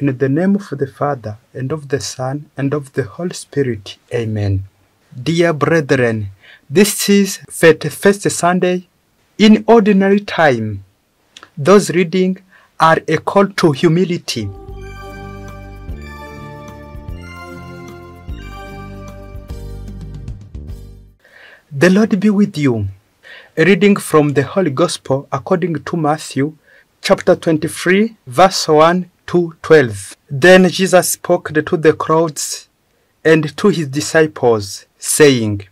In the name of the Father, and of the Son, and of the Holy Spirit. Amen. Dear brethren, this is 31st Sunday in ordinary time. Those reading are a call to humility. The Lord be with you. A reading from the Holy Gospel according to Matthew, chapter 23, verse 1 to 12. Then Jesus spoke to the crowds and to his disciples, saying,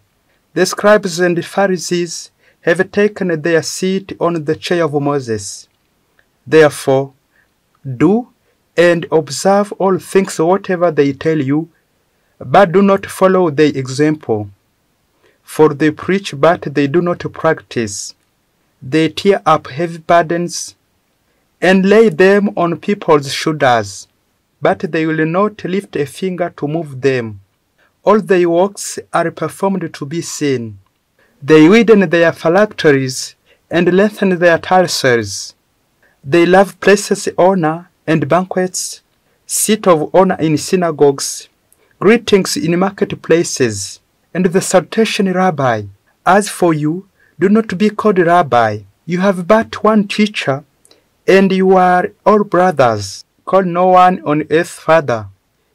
The scribes and Pharisees have taken their seat on the chair of Moses. Therefore, do and observe all things whatever they tell you, but do not follow their example. For they preach, but they do not practice. They tear up heavy burdens and lay them on people's shoulders, but they will not lift a finger to move them. All their works are performed to be seen. They widen their phylacteries and lengthen their tarsals. They love places of honor and banquets, seat of honor in synagogues, greetings in marketplaces, and the salutation, Rabbi. As for you, do not be called Rabbi. You have but one teacher, and you are all brothers. Call no one on earth Father.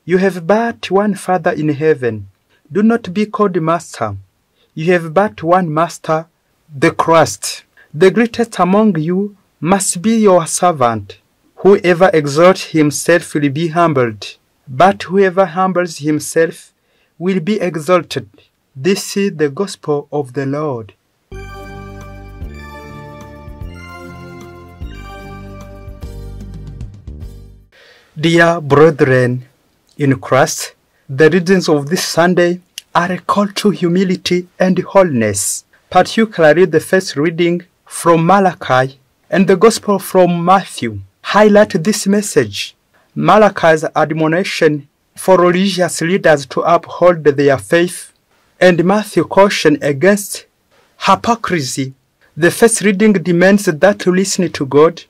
You have but one Father in heaven. Do not be called Master. You have but one Master, the Christ. The greatest among you must be your servant. Whoever exalts himself will be humbled, but whoever humbles himself will be exalted. This is the gospel of the Lord. Dear brethren in Christ, the readings of this Sunday are a call to humility and holiness, particularly the first reading from Malachi and the Gospel from Matthew highlight this message. Malachi's admonition for religious leaders to uphold their faith, and Matthew's caution against hypocrisy. The first reading demands that we listen to God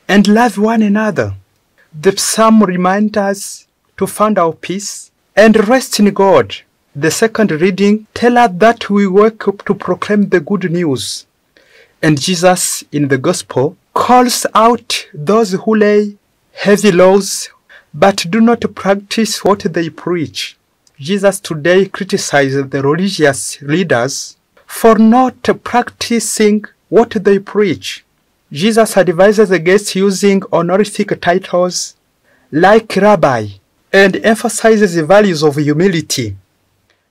and love one another. The psalm reminds us to find our peace and rest in God. The second reading tells us that we wake up to proclaim the good news. And Jesus in the Gospel calls out those who lay heavy laws but do not practice what they preach. Jesus today criticizes the religious leaders for not practicing what they preach. Jesus advises against using honorific titles like Rabbi and emphasizes the values of humility.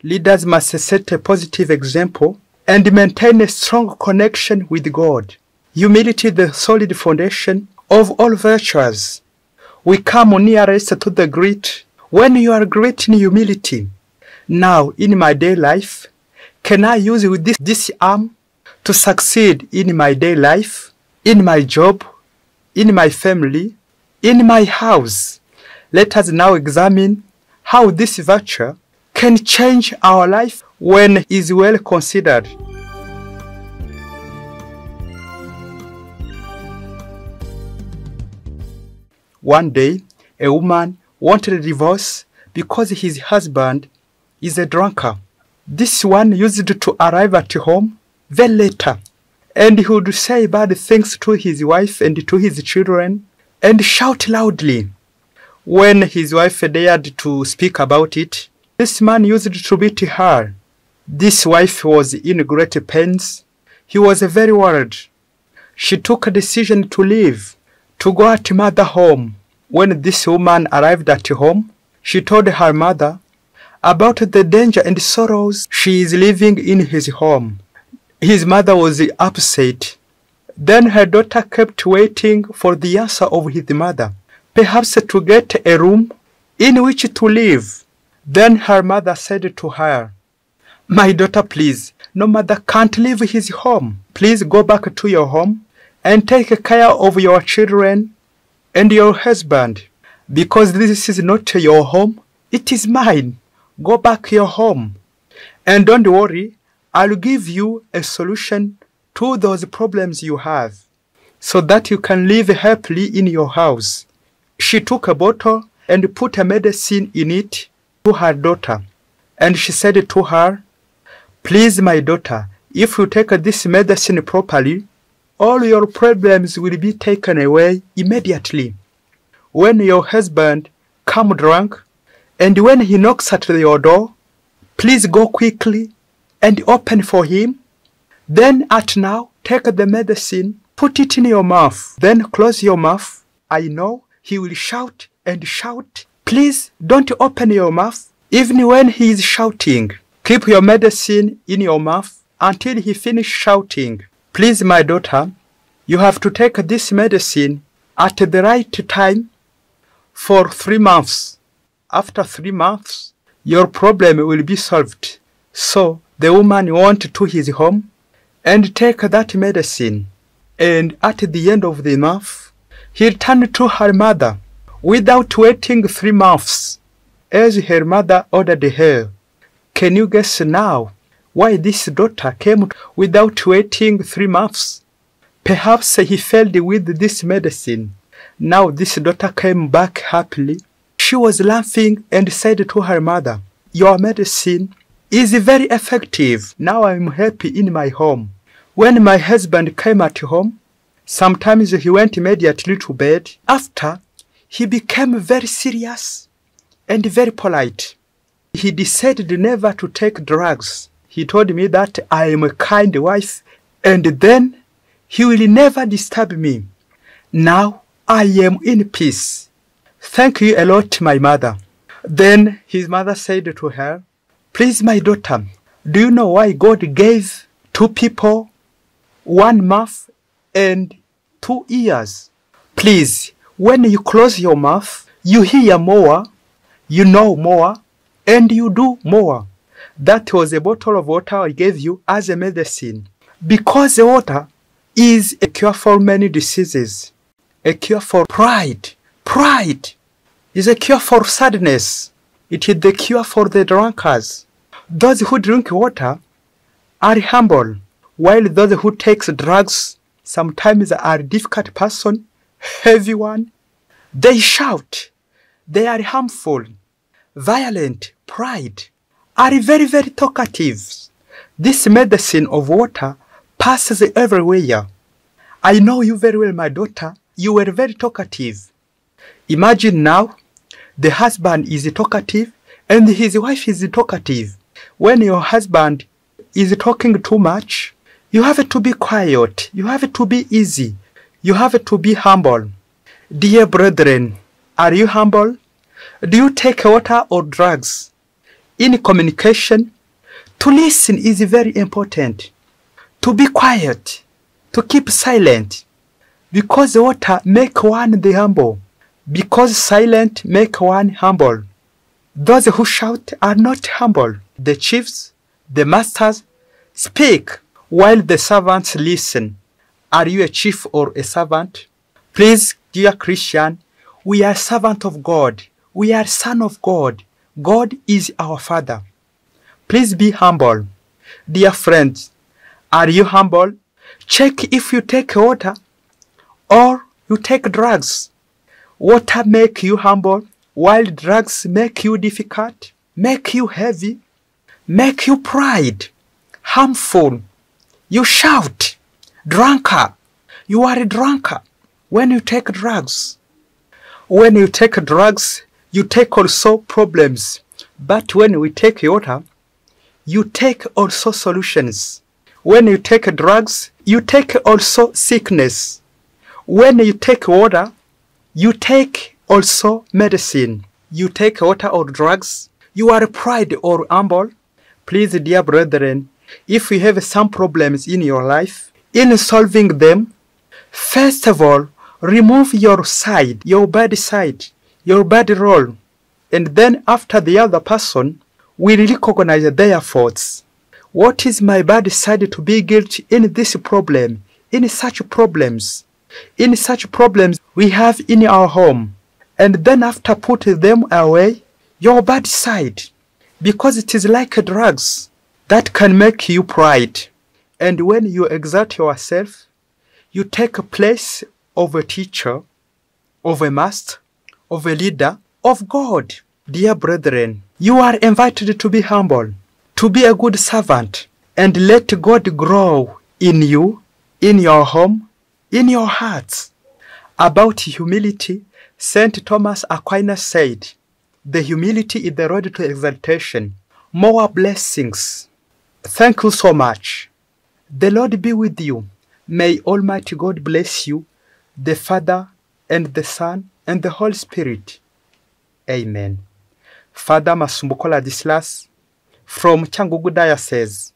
Leaders must set a positive example and maintain a strong connection with God. Humility is the solid foundation of all virtues. We come nearest to the great when you are great in humility. Now, in my day life, can I use this arm to succeed in my day life, in my job, in my family, in my house? Let us now examine how this virtue can change our life when it is well considered. One day, a woman wanted a divorce because his husband is a drunkard. This one used to arrive at home very late, and he would say bad things to his wife and to his children and shout loudly. When his wife dared to speak about it, this man used to beat her. This wife was in great pains. He was very worried. She took a decision to leave, to go at mother's home. When this woman arrived at home, she told her mother about the danger and sorrows she is living in his home. His mother was upset. Then her daughter kept waiting for the answer of his mother, perhaps to get a room in which to live. Then her mother said to her, "My daughter, please, no mother can't leave his home. Please go back to your home and take care of your children and your husband, because this is not your home, it is mine. Go back to your home. And don't worry, I'll give you a solution to those problems you have, so that you can live happily in your house." She took a bottle and put a medicine in it to her daughter. And she said to her, "Please, my daughter, if you take this medicine properly, all your problems will be taken away immediately. When your husband comes drunk, and when he knocks at your door, please go quickly and open for him. Then at now, take the medicine, put it in your mouth, then close your mouth. I know he will shout and shout. Please don't open your mouth. Even when he is shouting, keep your medicine in your mouth until he finishes shouting. Please, my daughter, you have to take this medicine at the right time for 3 months. After 3 months, your problem will be solved." So the woman went to his home and take that medicine. And at the end of the month, he returned to her mother without waiting 3 months, as her mother ordered her. Can you guess now why this daughter came without waiting 3 months? Perhaps he failed with this medicine. Now this daughter came back happily. She was laughing and said to her mother, "Your medicine is very effective. Now I'm happy in my home." When my husband came at home, sometimes he went immediately to bed. After, he became very serious and very polite. He decided never to take drugs. He told me that I am a kind wife, and then he will never disturb me. Now I am in peace. Thank you a lot, my mother. Then his mother said to her, "Please, my daughter, do you know why God gave 2 people 1 mouth and 2 ears? Please, when you close your mouth, you hear more, you know more, and you do more." That was a bottle of water I gave you as a medicine. Because the water is a cure for many diseases. A cure for pride. Pride is a cure for sadness. It is the cure for the drunkards. Those who drink water are humble, while those who take drugs sometimes are a difficult person, heavy one. They shout. They are harmful, violent, pride, are very, very talkative. This medicine of water passes everywhere. I know you very well, my daughter. You were very talkative. Imagine now, the husband is talkative and his wife is talkative. When your husband is talking too much, you have to be quiet. You have to be easy. You have to be humble. Dear brethren, are you humble? Do you take water or drugs? In communication, to listen is very important. To be quiet, to keep silent, because water make one the humble, because silent make one humble. Those who shout are not humble. The chiefs, the masters, speak while the servants listen. Are you a chief or a servant? Please, dear Christian, we are servant of God. We are son of God. God is our Father. Please be humble. Dear friends, are you humble? Check if you take water or you take drugs. Water make you humble, while drugs make you difficult, make you heavy, make you pride, harmful. You shout, drunkard. You are a drunkard when you take drugs. When you take drugs, you take also problems. But when we take water, you take also solutions. When you take drugs, you take also sickness. When you take water, you take also medicine. You take water or drugs, you are pride or humble. Please, dear brethren, if you have some problems in your life, in solving them, first of all, remove your side, your bad side, your bad role. And then after the other person will recognize their faults. What is my bad side to be guilty in this problem, in such problems? In such problems we have in our home. And then after put them away, your bad side. Because it is like drugs that can make you pride. And when you exalt yourself, you take a place of a teacher, of a master, of a leader, of God. Dear brethren, you are invited to be humble, to be a good servant, and let God grow in you, in your home, in your hearts. About humility, St. Thomas Aquinas said, the humility is the road to exaltation. More blessings. Thank you so much. The Lord be with you. May Almighty God bless you, the Father and the Son and the Holy Spirit. Amen. Father Masumbuko Ladislas from Cyangugu Diocese.